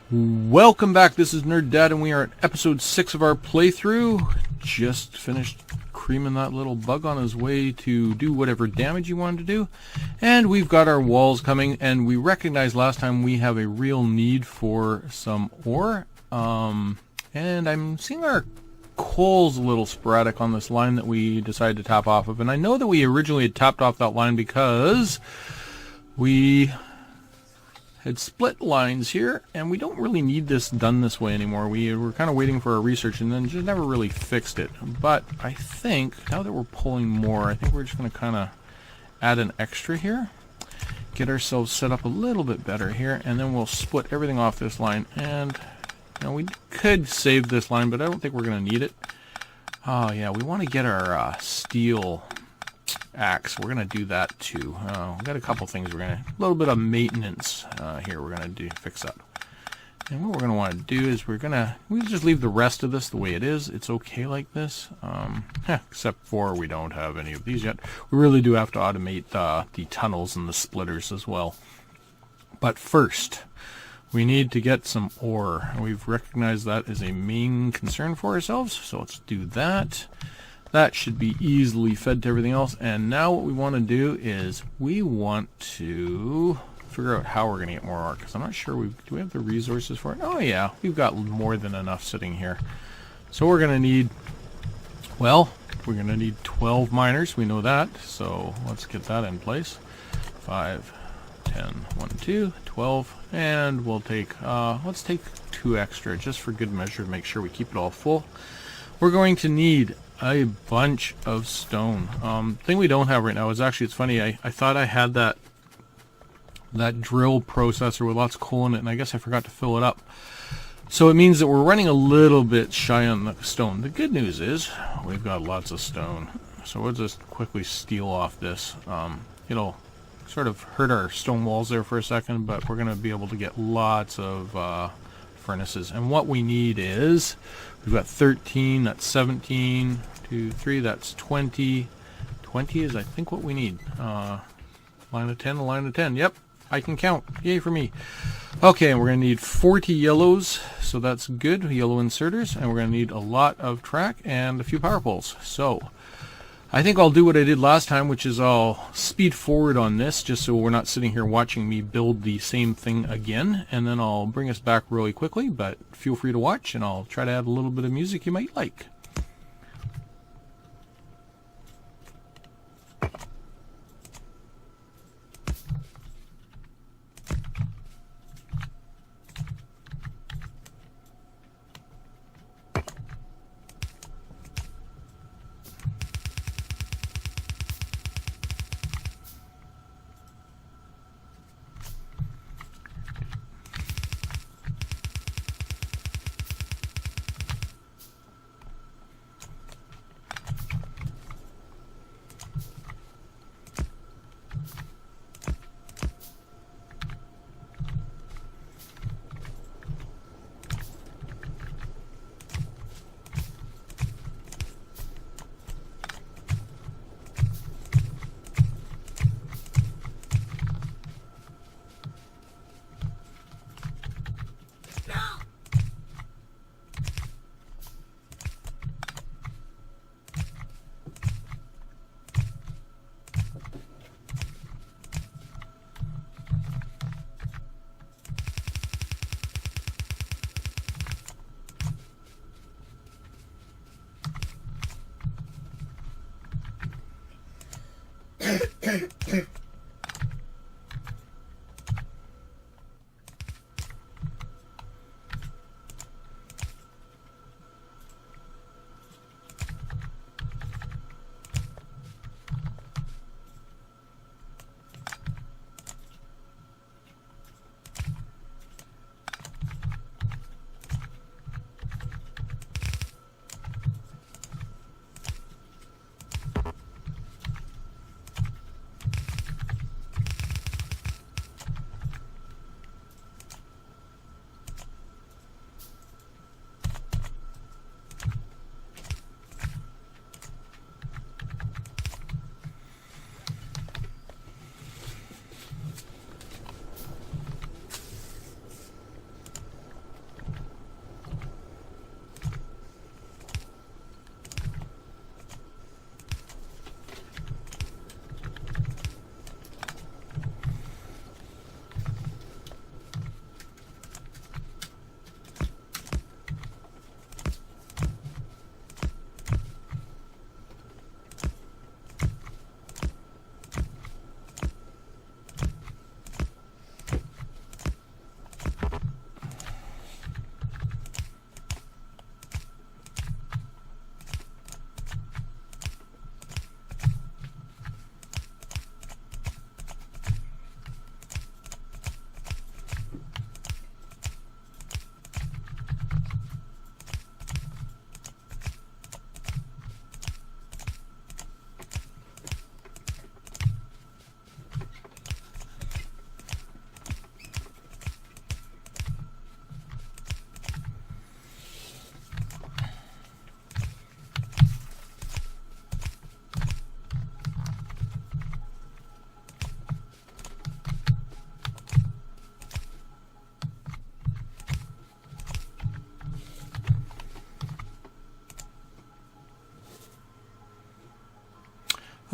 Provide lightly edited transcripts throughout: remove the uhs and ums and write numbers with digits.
Welcome back, this is Nerd Dad, and we are at episode 6 of our playthrough. Just finished creaming that little bug on his way to do whatever damage he wanted to do. And we've got our walls coming, and we recognized last time we have a real need for some ore. And I'm seeing our coal's a little sporadic on this line that we decided to tap off of. And I know that we originally had tapped off that line because we had split lines here, and we don't really need this done this way anymore. We were kind of waiting for our research and then just never really fixed it. But I think now that we're pulling more, I think we're just going to kind of add an extra here, get ourselves set up a little bit better here, and then we'll split everything off this line. And you know, we could save this line, but I don't think we're going to need it. Oh yeah, we want to get our steel axe. We're going to do that too. We've got a couple things we're going to, a little bit of maintenance here we're going to fix up. And what we're going to want to do is we'll just leave the rest of this the way it is. It's okay like this, except for we don't have any of these yet. We really do have to automate the tunnels and the splitters as well. But first, we need to get some ore. We've recognized that as a main concern for ourselves, so let's do that. That should be easily fed to everything else. And now what we want to do is we want to figure out how we're going to get more ore, because I'm not sure do we have the resources for it? Oh yeah, we've got more than enough sitting here. So we're going to need, well, we're going to need 12 miners. We know that. So let's get that in place. 5, 10, 1, 2, 12, and we'll take, let's take 2 extra just for good measure to make sure we keep it all full. We're going to need a bunch of stone. Thing we don't have right now is actually, it's funny, I thought I had that drill processor with lots of coal in it, and I guess I forgot to fill it up. So it means that we're running a little bit shy on the stone. The good news is we've got lots of stone. So we'll just quickly steal off this. It'll sort of hurt our stone walls there for a second, but we're going to be able to get lots of furnaces. And what we need is, we've got 13, that's 17, 2, 3, that's 20. 20 is, I think, what we need. Line of 10, a line of 10. Yep, I can count. Yay for me. Okay, and we're going to need 40 yellows, so that's good. Yellow inserters. And we're going to need a lot of track and a few power poles. So I think I'll do what I did last time, which is I'll speed forward on this just so we're not sitting here watching me build the same thing again, and then I'll bring us back really quickly, but feel free to watch, and I'll try to add a little bit of music you might like.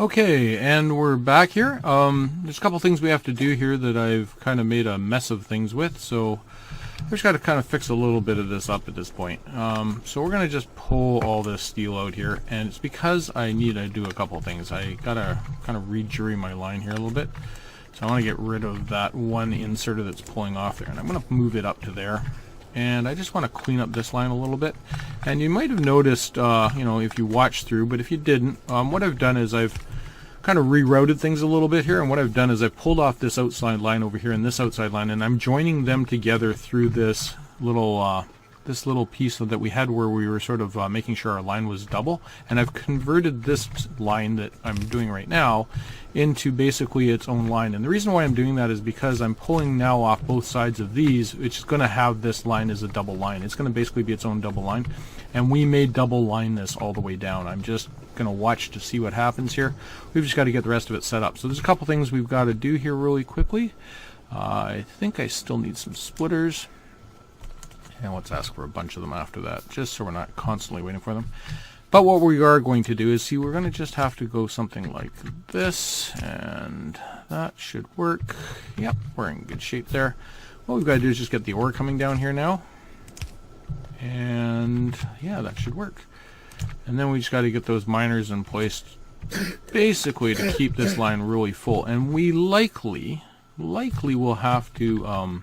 Okay, and we're back here. There's a couple things we have to do here that I've kind of made a mess of things with, so I've just got to kind of fix a little bit of this up at this point. So we're going to just pull all this steel out here, and it's because I need to do a couple things. I got to kind of rejury my line here a little bit. So I want to get rid of that one inserter that's pulling off there, and I'm going to move it up to there. And I just want to clean up this line a little bit. And you might have noticed, you know, if you watched through, but if you didn't, what I've done is I've kind of rerouted things a little bit here. And what I've done is I've pulled off this outside line over here and this outside line, and I'm joining them together through this little piece that we had where we were sort of making sure our line was double. And I've converted this line that I'm doing right now into basically its own line. And the reason why I'm doing that is because I'm pulling now off both sides of these, which is going to have this line as a double line. It's going to basically be its own double line. And we may double line this all the way down. I'm just going to watch to see what happens here. We've just got to get the rest of it set up. So there's a couple things we've got to do here really quickly. I think I still need some splitters. And let's ask for a bunch of them after that, just so we're not constantly waiting for them. But what we are going to do is, see, we're going to just have to go something like this, and that should work. Yep, we're in good shape there. What we've got to do is just get the ore coming down here now. And yeah, that should work. And then we just got to get those miners in place, basically to keep this line really full. And we likely will have to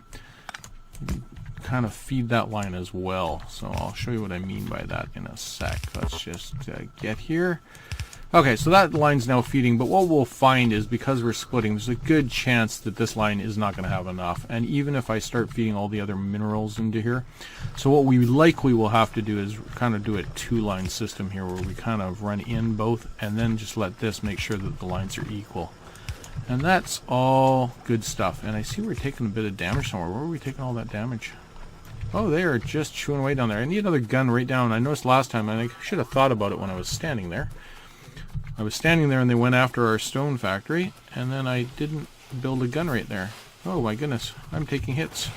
kind of feed that line as well. So I'll show you what I mean by that in a sec. Let's just get here. Okay, so that line's now feeding, but what we'll find is, because we're splitting, there's a good chance that this line is not going to have enough. And even if I start feeding all the other minerals into here, so what we likely will have to do is kind of do a two-line system here, where we kind of run in both and then just let this make sure that the lines are equal. And that's all good stuff. And I see we're taking a bit of damage somewhere. Where are we taking all that damage? Oh, they are just chewing away down there. I need another gun right down. I noticed last time, and I should have thought about it when I was standing there. I was standing there and they went after our stone factory, and then I didn't build a gun right there. Oh my goodness, I'm taking hits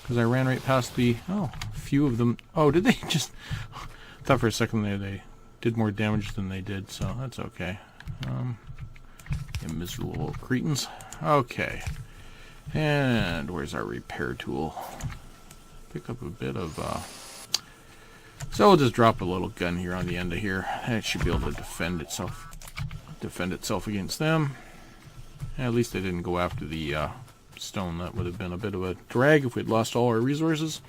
because I ran right past the, a few of them. Oh, did they just, I thought for a second they did more damage than they did, so that's okay. You miserable little cretins. Okay, and where's our repair tool? Pick up a bit of, so we'll just drop a little gun here on the end of here. It should be able to defend itself against them. And at least they didn't go after the stone. That would have been a bit of a drag if we'd lost all our resources.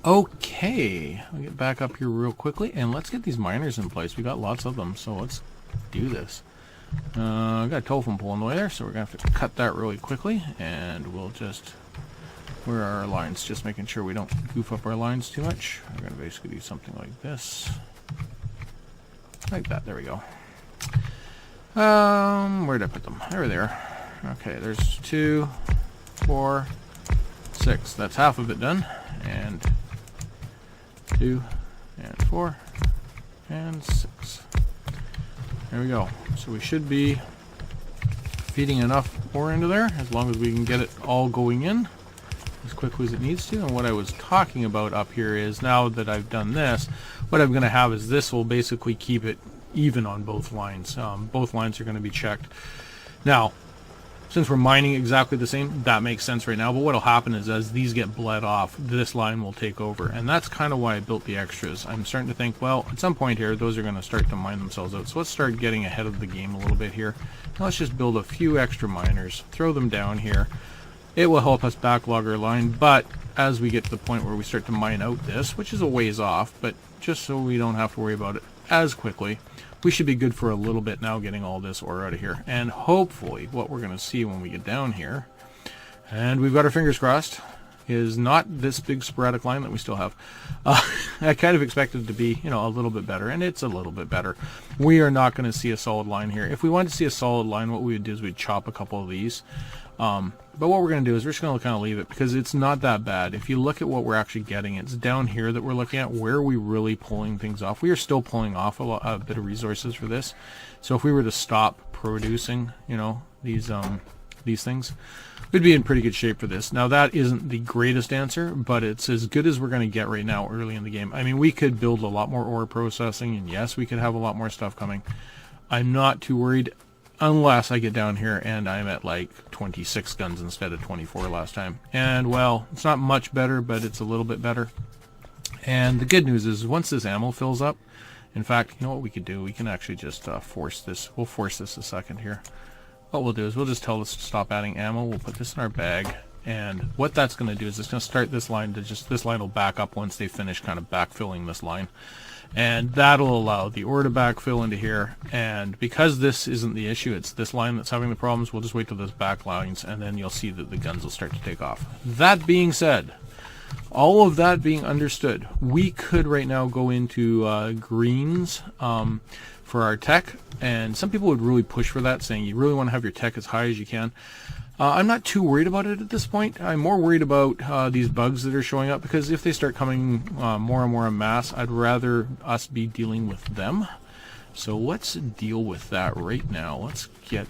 Okay, I'll get back up here real quickly, and let's get these miners in place. We got lots of them, so let's do this. I've got a telephone pole in the way there, so we're going to have to cut that really quickly, and we'll just... Where are our lines? Just making sure we don't goof up our lines too much. We're going to basically do something like this. Like that. There we go. Where did I put them? There they are. Okay, there's 2, 4, 6. That's half of it done. And 2, and 4, and 6. There we go. So we should be feeding enough ore into there, as long as we can get it all going in as quickly as it needs to. And what I was talking about up here is, now that I've done this, what I'm going to have is this will basically keep it even on both lines. Both lines are going to be checked. Now, since we're mining exactly the same, that makes sense right now, but what will happen is, as these get bled off, this line will take over. And that's kind of why I built the extras. I'm starting to think, well, at some point here, those are going to start to mine themselves out. So let's start getting ahead of the game a little bit here. Now let's just build a few extra miners, throw them down here. It will help us backlog our line, but as we get to the point where we start to mine out this, which is a ways off, but just so we don't have to worry about it as quickly, we should be good for a little bit now getting all this ore out of here. And hopefully what we're going to see when we get down here, and we've got our fingers crossed, is not this big sporadic line that we still have. I kind of expected it to be, you know, a little bit better, and it's a little bit better. We are not going to see a solid line here. If we wanted to see a solid line, what we would do is we'd chop a couple of these. But what we're going to do is we're just going to kind of leave it, because it's not that bad. If you look at what we're actually getting, it's down here that we're looking at. Where are we really pulling things off? We are still pulling off a bit of resources for this. So if we were to stop producing, you know, these things, we'd be in pretty good shape for this. Now, that isn't the greatest answer, but it's as good as we're going to get right now early in the game. I mean, we could build a lot more ore processing, and yes, we could have a lot more stuff coming. I'm not too worried unless I get down here and I'm at like 26 guns instead of 24 last time. And well, it's not much better, but it's a little bit better. And the good news is once this ammo fills up, in fact, you know what we could do? We can actually just force this. We'll force this a second here. What we'll do is we'll just tell this to stop adding ammo. We'll put this in our bag. And what that's going to do is it's going to start this line to just, this line will back up once they finish kind of backfilling this line. And that'll allow the ore to backfill into here. And because this isn't the issue, it's this line that's having the problems, we'll just wait till this back lines and then you'll see that the guns will start to take off. That being said, all of that being understood, we could right now go into greens for our tech, and some people would really push for that, saying you really want to have your tech as high as you can. I'm not too worried about it at this point. I'm more worried about these bugs that are showing up, because if they start coming more and more en masse, I'd rather us be dealing with them. So let's deal with that right now. Let's get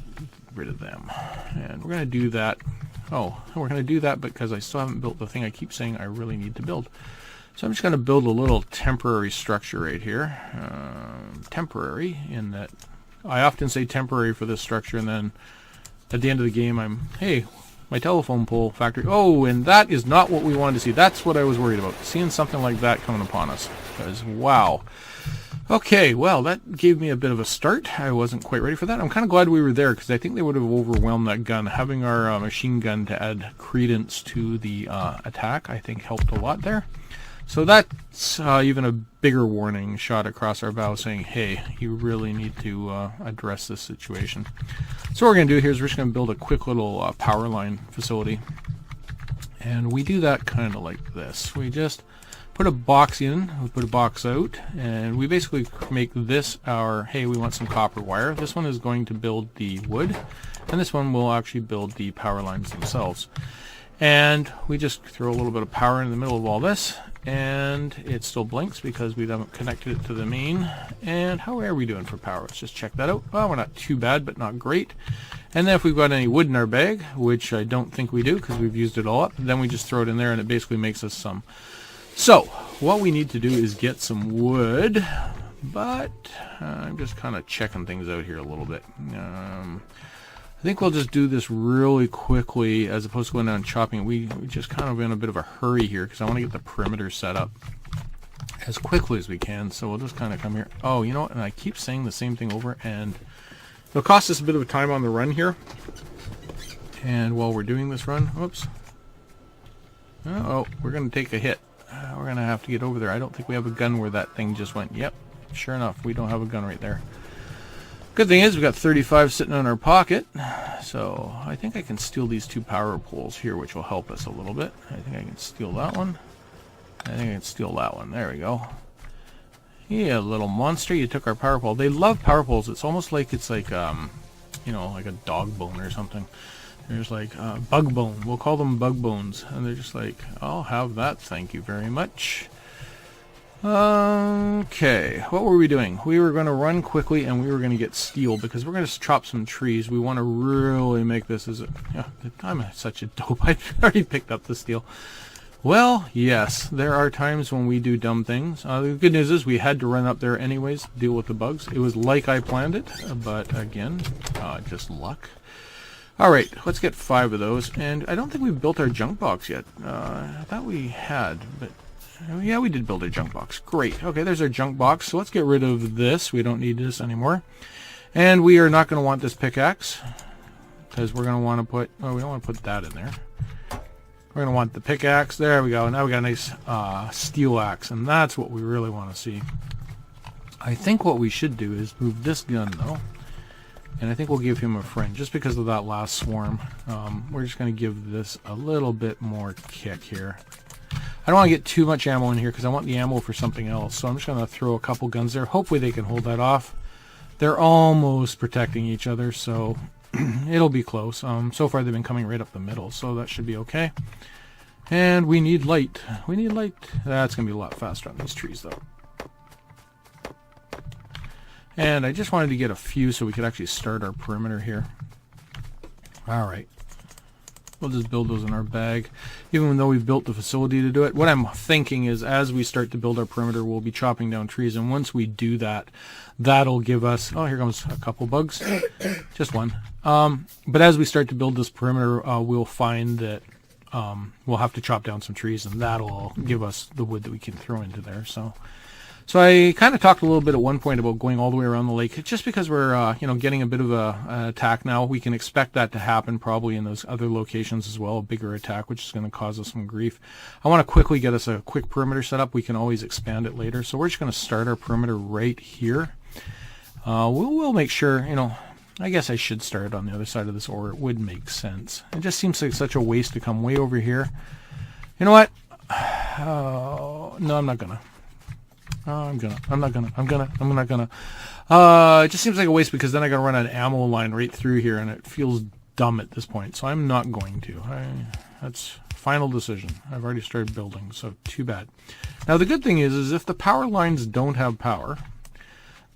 rid of them. And we're going to do that. Oh, we're going to do that because I still haven't built the thing I keep saying I really need to build. So I'm just going to build a little temporary structure right here. Temporary, in that I often say temporary for this structure, and then at the end of the game hey, my telephone pole factory. Oh, and that is not what we wanted to see. That's what I was worried about, seeing something like that coming upon us. Because, wow. Okay, well, that gave me a bit of a start. I wasn't quite ready for that. I'm kind of glad we were there, because I think they would have overwhelmed that gun. Having our machine gun to add credence to the attack, I think, helped a lot there. So that's even a bigger warning shot across our bow saying, hey, you really need to address this situation. So what we're going to do here is we're just going to build a quick little power line facility. And we do that kind of like this. We just put a box in, we put a box out, and we basically make this our, hey, we want some copper wire. This one is going to build the wood, and this one will actually build the power lines themselves. And we just throw a little bit of power in the middle of all this, and it still blinks because we haven't connected it to the main. And how are we doing for power? Let's just check that out. Well, we're not too bad, but not great. And then if we've got any wood in our bag, which I don't think we do because we've used it all up, then we just throw it in there and it basically makes us some. So what we need to do is get some wood, but I'm just kind of checking things out here a little bit. I think we'll just do this really quickly as opposed to going down and chopping. We just kind of in a bit of a hurry here because I want to get the perimeter set up as quickly as we can. So we'll just kind of come here. Oh, you know what? And I keep saying the same thing over, and it'll cost us a bit of time on the run here. And while we're doing this run, whoops. Oh, we're going to take a hit. We're going to have to get over there. I don't think we have a gun where that thing just went. Yep, sure enough, we don't have a gun right there. Good thing is we've got 35 sitting in our pocket, so I think I can steal these two power poles here, which will help us a little bit. I think I can steal that one. I think I can steal that one. There we go. Yeah, little monster, you took our power pole. They love power poles. It's almost like it's like, you know, like a dog bone or something. There's like bug bone. We'll call them bug bones. And they're just like, I'll have that, thank you very much. Okay, what were we doing? We were going to run quickly and we were going to get steel because we're going to chop some trees. We want to really make this as a... Yeah, I'm such a dope. I already picked up the steel. Well, yes, there are times when we do dumb things. The good news is we had to run up there anyways to deal with the bugs. It was like I planned it, but again, just luck. Alright, let's get 5 of those. And I don't think we've built our junk box yet. I thought we had, but... Yeah, we did build a junk box. Great. Okay, there's our junk box. So let's get rid of this. We don't need this anymore. And we are not going to want this pickaxe because we're going to want to put... Oh, we don't want to put that in there. We're going to want the pickaxe. There we go. Now we got a nice steel axe, and that's what we really want to see. I think what we should do is move this gun, though. And I think we'll give him a friend just because of that last swarm. We're just going to give this a little bit more kick here. I don't want to get too much ammo in here because I want the ammo for something else. So I'm just going to throw a couple guns there. Hopefully they can hold that off. They're almost protecting each other, so it'll be close. So far they've been coming right up the middle, so that should be okay. And we need light. We need light. That's going to be a lot faster on these trees, though. And I just wanted to get a few so we could actually start our perimeter here. Alright. We'll just build those in our bag, even though we've built the facility to do it. What I'm thinking is, as we start to build our perimeter, we'll be chopping down trees, and once we do that, that'll give us, oh, here comes a couple bugs, just one. But as we start to build this perimeter, we'll find that we'll have to chop down some trees, and that'll give us the wood that we can throw into there. So I kind of talked a little bit at one point about going all the way around the lake, just because we're getting a bit of an attack now. We can expect that to happen probably in those other locations as well, a bigger attack, which is going to cause us some grief. I want to quickly get us a quick perimeter set up. We can always expand it later. So we're just going to start our perimeter right here. We'll make sure, I guess I should start on the other side of this, or it would make sense. It just seems like such a waste to come way over here. You know what? No, I'm not gonna. I'm not gonna. It just seems like a waste, because then I gotta run an ammo line right through here, and it feels dumb at this point. So I'm not going to. That's final decision. I've already started building, so too bad. Now the good thing is if the power lines don't have power,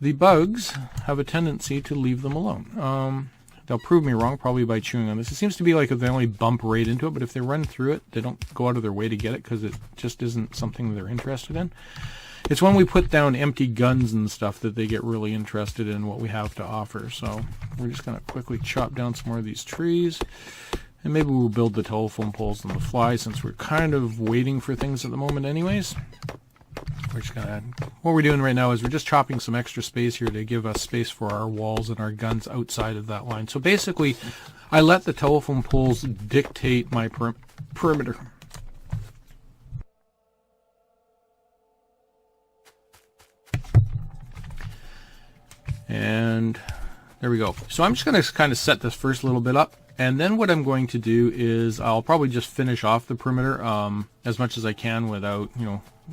the bugs have a tendency to leave them alone. They'll prove me wrong, probably by chewing on this. It seems to be like if they only bump right into it, but if they run through it, they don't go out of their way to get it, because it just isn't something they're interested in. It's when we put down empty guns and stuff that they get really interested in what we have to offer. So we're just going to quickly chop down some more of these trees. And maybe we'll build the telephone poles on the fly, since we're kind of waiting for things at the moment anyways. We're just gonna, what we're doing right now is we're just chopping some extra space here to give us space for our walls and our guns outside of that line. So basically, I let the telephone poles dictate my perimeter. And there we go. So I'm just going to kind of set this first little bit up. And then what I'm going to do is I'll probably just finish off the perimeter as much as I can without,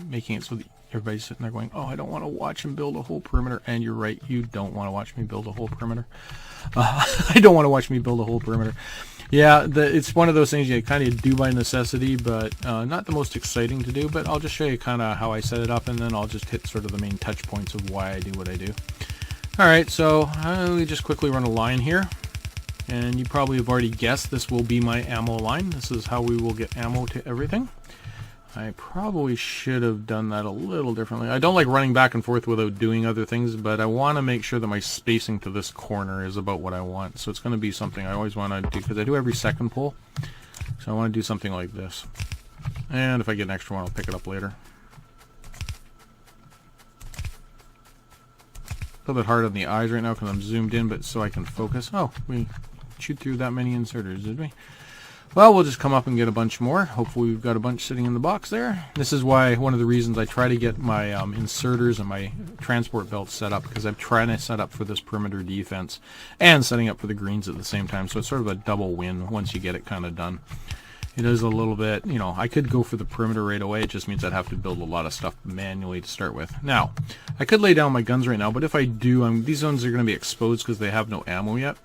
making it so that everybody's sitting there going, oh, I don't want to watch him build a whole perimeter. And you're right, you don't want to watch me build a whole perimeter. I don't want to watch me build a whole perimeter. Yeah, it's one of those things you kind of do by necessity, but not the most exciting to do. But I'll just show you kind of how I set it up, and then I'll just hit sort of the main touch points of why I do what I do. Alright, so we just quickly run a line here, and you probably have already guessed this will be my ammo line. This is how we will get ammo to everything. I probably should have done that a little differently. I don't like running back and forth without doing other things, but I want to make sure that my spacing to this corner is about what I want. So it's going to be something I always want to do, because I do every second pull. So I want to do something like this. And if I get an extra one, I'll pick it up later. A little bit hard on the eyes right now because I'm zoomed in, but so I can focus. Oh, we chewed through that many inserters, did we? Well, we'll just come up and get a bunch more. Hopefully we've got a bunch sitting in the box there. This is why, one of the reasons I try to get my inserters and my transport belts set up, because I'm trying to set up for this perimeter defense and setting up for the greens at the same time. So it's sort of a double win once you get it kind of done. It is a little bit, I could go for the perimeter right away. It just means I'd have to build a lot of stuff manually to start with. Now, I could lay down my guns right now, but if I do, these ones are going to be exposed because they have no ammo yet.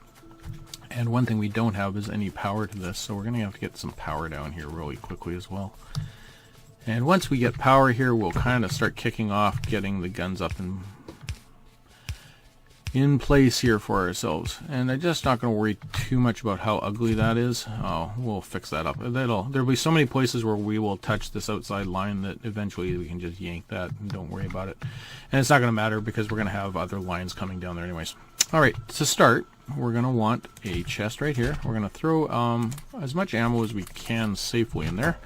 And one thing we don't have is any power to this, so we're going to have to get some power down here really quickly as well. And once we get power here, we'll kind of start kicking off getting the guns up in place here for ourselves. And I'm just not going to worry too much about how ugly that is. Oh, we'll fix that up. There'll be so many places where we will touch this outside line that eventually we can just yank that and don't worry about it. And it's not going to matter because we're going to have other lines coming down there anyways. Alright, to start, we're going to want a chest right here. We're going to throw as much ammo as we can safely in there.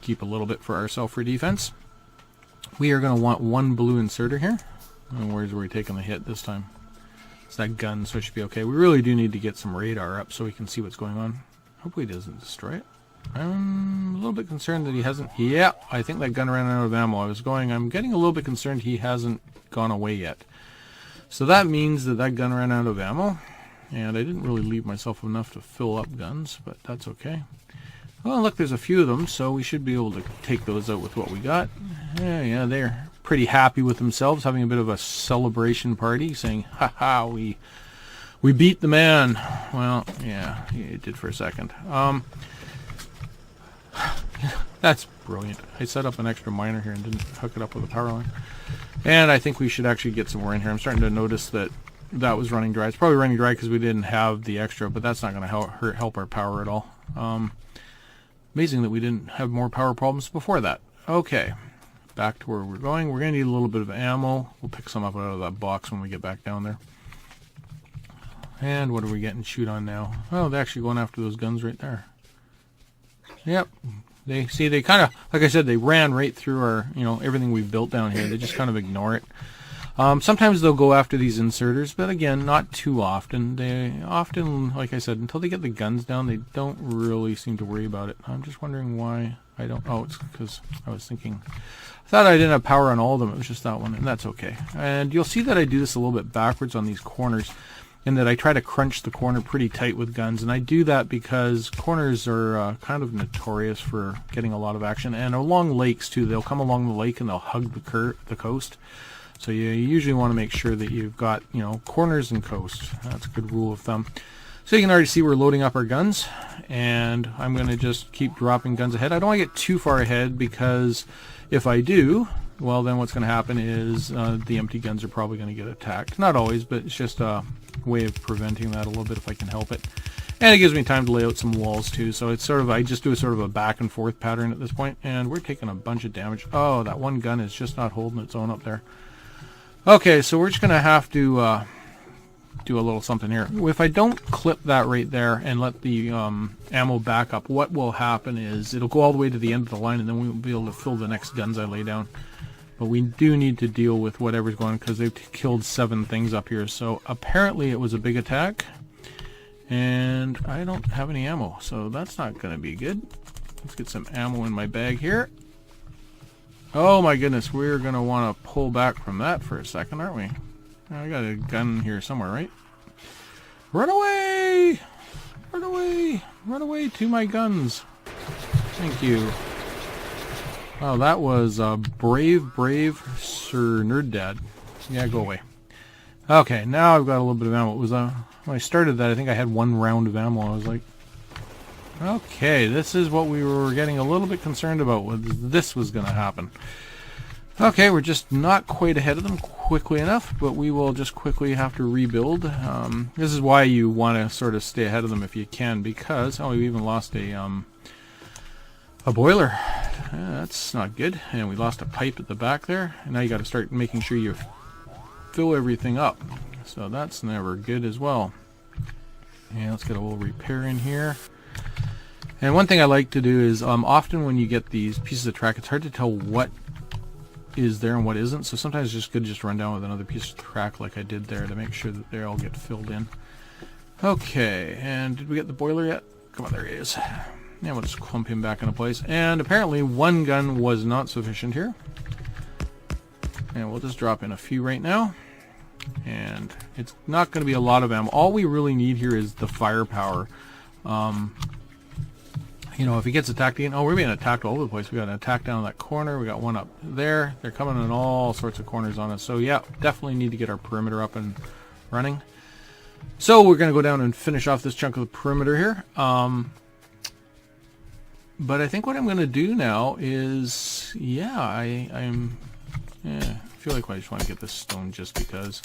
Keep a little bit for ourselves for defense. We are going to want one blue inserter here. And where's where we're taking the hit this time? It's that gun, so it should be okay. We really do need to get some radar up so we can see what's going on. Hopefully he doesn't destroy it. I'm a little bit concerned that he hasn't. Yeah, I think that gun ran out of ammo. I'm getting a little bit concerned he hasn't gone away yet. So that means that that gun ran out of ammo. And I didn't really leave myself enough to fill up guns, but that's okay. Well, look, there's a few of them, so we should be able to take those out with what we got. Yeah, they're pretty happy with themselves, having a bit of a celebration party, saying, "Ha-ha, we beat the man." Well, yeah, it did for a second. That's brilliant. I set up an extra miner here and didn't hook it up with a power line. And I think we should actually get some more in here. I'm starting to notice that that was running dry. It's probably running dry because we didn't have the extra, but that's not going to help our power at all. Amazing that we didn't have more power problems before that. Okay, back to where we're going. We're going to need a little bit of ammo. We'll pick some up out of that box when we get back down there. And what are we getting shoot on now? Oh, they're actually going after those guns right there. Yep. They kind of, like I said, they ran right through our, everything we've built down here. They just kind of ignore it. Sometimes they'll go after these inserters, but again, not too often. They often, like I said, until they get the guns down, they don't really seem to worry about it. I'm just wondering why I don't. Oh, it's because I was thinking, I thought I didn't have power on all of them. It was just that one, and that's okay. And you'll see that I do this a little bit backwards on these corners, in that I try to crunch the corner pretty tight with guns, and I do that because corners are kind of notorious for getting a lot of action, and along lakes too. They'll come along the lake and they'll hug the coast. So you usually want to make sure that you've got, corners and coast. That's a good rule of thumb. So you can already see we're loading up our guns, and I'm going to just keep dropping guns ahead. I don't want to get too far ahead, because if I do, well, then what's going to happen is the empty guns are probably going to get attacked. Not always, but it's just a way of preventing that a little bit if I can help it. And it gives me time to lay out some walls too. So it's I just do a sort of a back and forth pattern at this point, and we're taking a bunch of damage. Oh, that one gun is just not holding its own up there. Okay, so we're just going to have to do a little something here. If I don't clip that right there and let the ammo back up, what will happen is it'll go all the way to the end of the line, and then we won't be able to fill the next guns I lay down. But we do need to deal with whatever's going on, because they've killed 7 things up here. So apparently it was a big attack, and I don't have any ammo, so that's not going to be good. Let's get some ammo in my bag here. Oh my goodness, we're going to want to pull back from that for a second, aren't we? I got a gun here somewhere, right? Run away! Run away! Run away to my guns! Thank you. Oh, that was brave Sir Nerd Dad. Yeah, go away. Okay, now I've got a little bit of ammo. It was when I started that, I think I had 1 round of ammo. I was like, okay, this is what we were getting a little bit concerned about. This was going to happen. Okay, we're just not quite ahead of them quickly enough, but we will just quickly have to rebuild. This is why you want to sort of stay ahead of them if you can, because we even lost a boiler. That's not good. And we lost a pipe at the back there. And now you got to start making sure you fill everything up. So that's never good as well. Yeah, let's get a little repair in here. And one thing I like to do is often when you get these pieces of track, it's hard to tell what is there and what isn't. So sometimes it's just good to just run down with another piece of track like I did there to make sure that they all get filled in. Okay, and did we get the boiler yet? Come on, there he is. Yeah, we'll just clump him back into place. And apparently 1 gun was not sufficient here. And we'll just drop in a few right now. And it's not going to be a lot of ammo. All we really need here is the firepower. If he gets attacked again, we're being attacked all over the place. We got an attack down in that corner. We got one up there. They're coming in all sorts of corners on us. So yeah, definitely need to get our perimeter up and running. So we're going to go down and finish off this chunk of the perimeter here. But I think what I'm going to do now is, I feel like I just want to get this stone just because.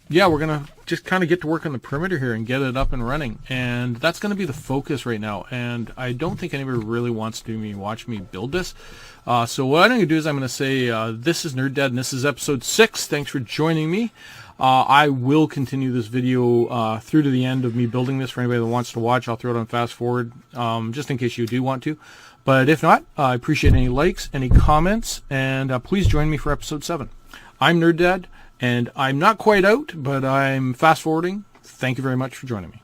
Yeah, we're going to just kind of get to work on the perimeter here and get it up and running. And that's going to be the focus right now. And I don't think anybody really wants to watch me build this. So what I'm going to do is I'm going to say, this is Nerd Dad, and this is episode 6. Thanks for joining me. I will continue this video through to the end of me building this. For anybody that wants to watch, I'll throw it on fast forward, just in case you do want to. But if not, I appreciate any likes, any comments, and please join me for episode 7. I'm Nerd Dad, and I'm not quite out, but I'm fast forwarding. Thank you very much for joining me.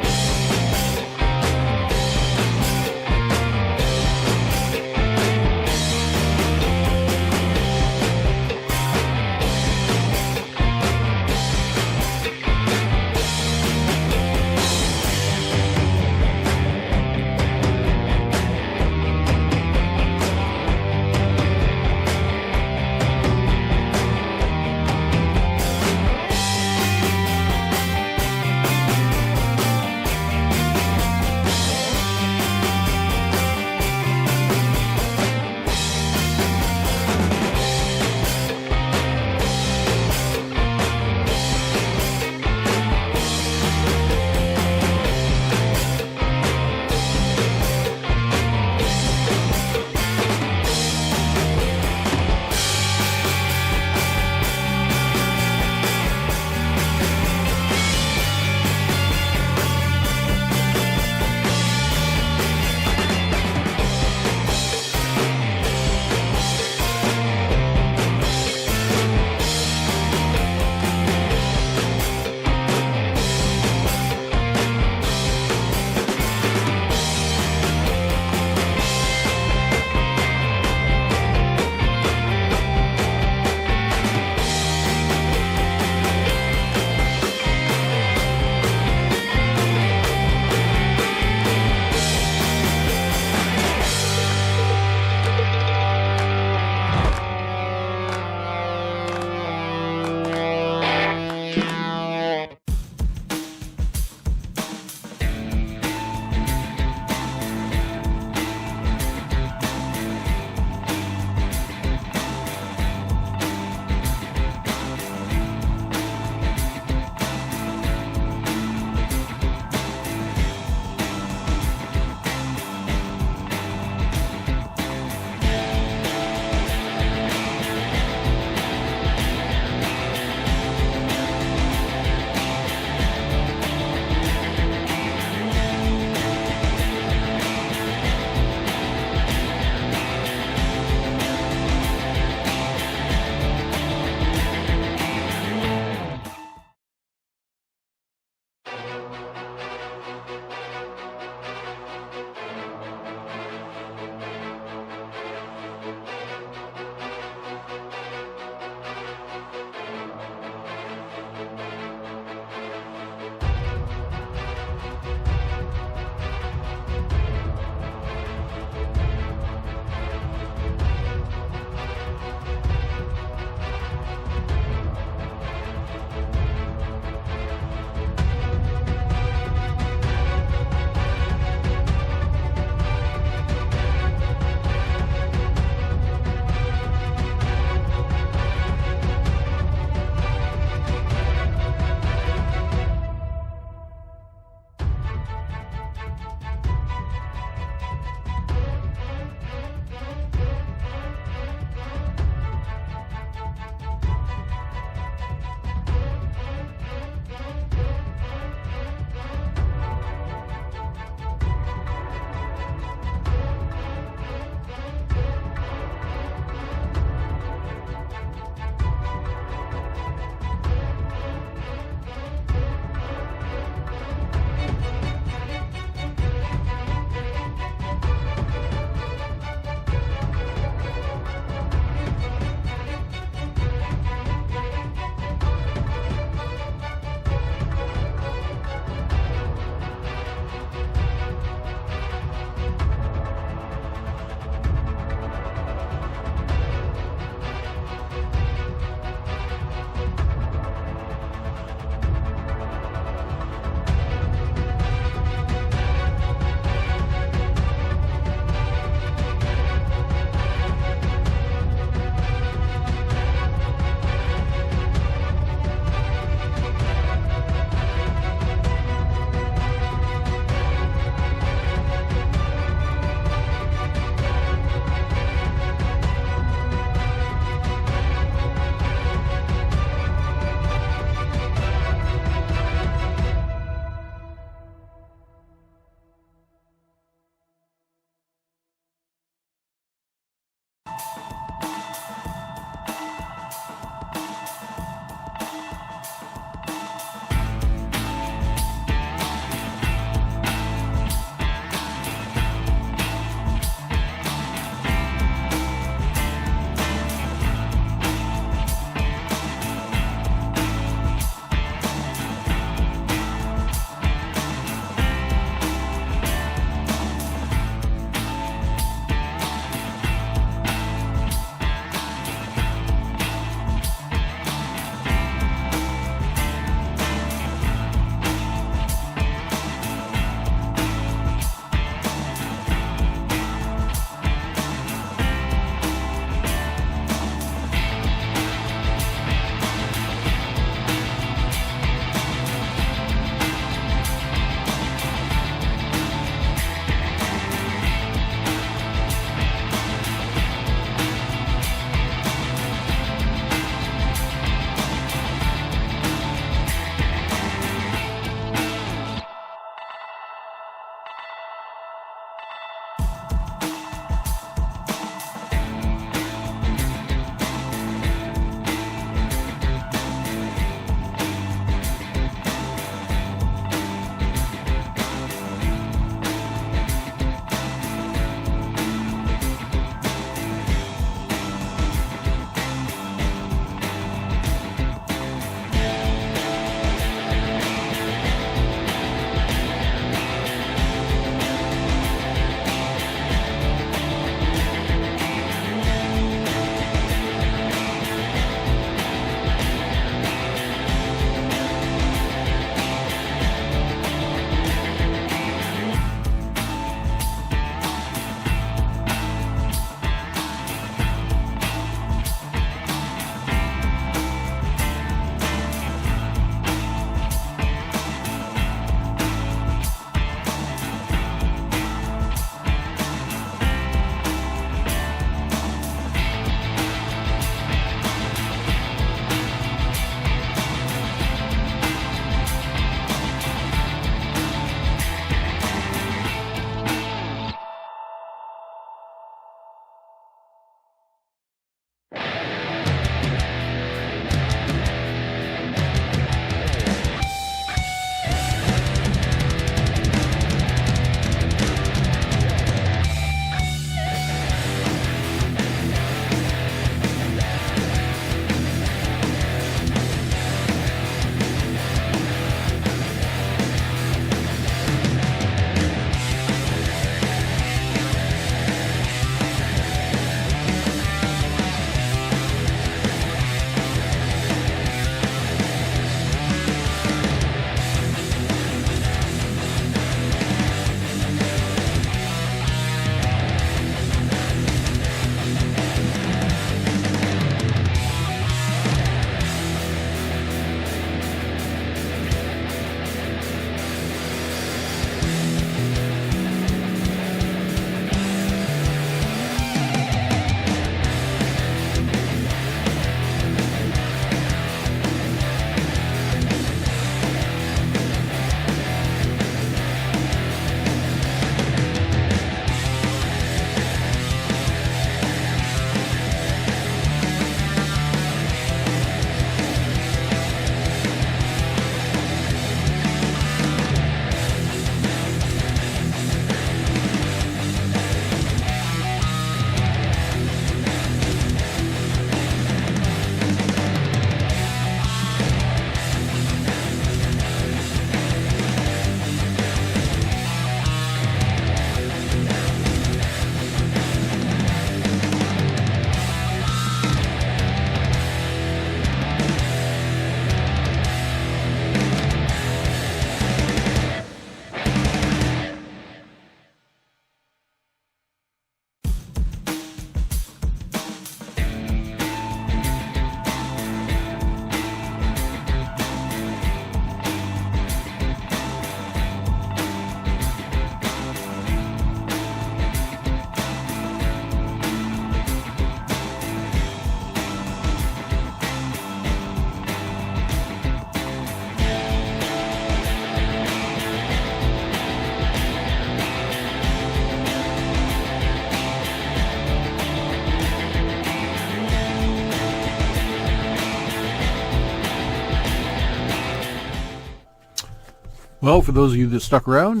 Well, for those of you that stuck around,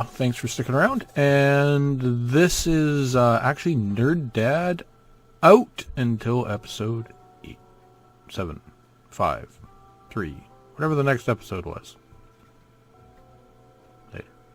thanks for sticking around. And this is actually Nerd Dad out until episode 8, 7, 5, 3, whatever the next episode was.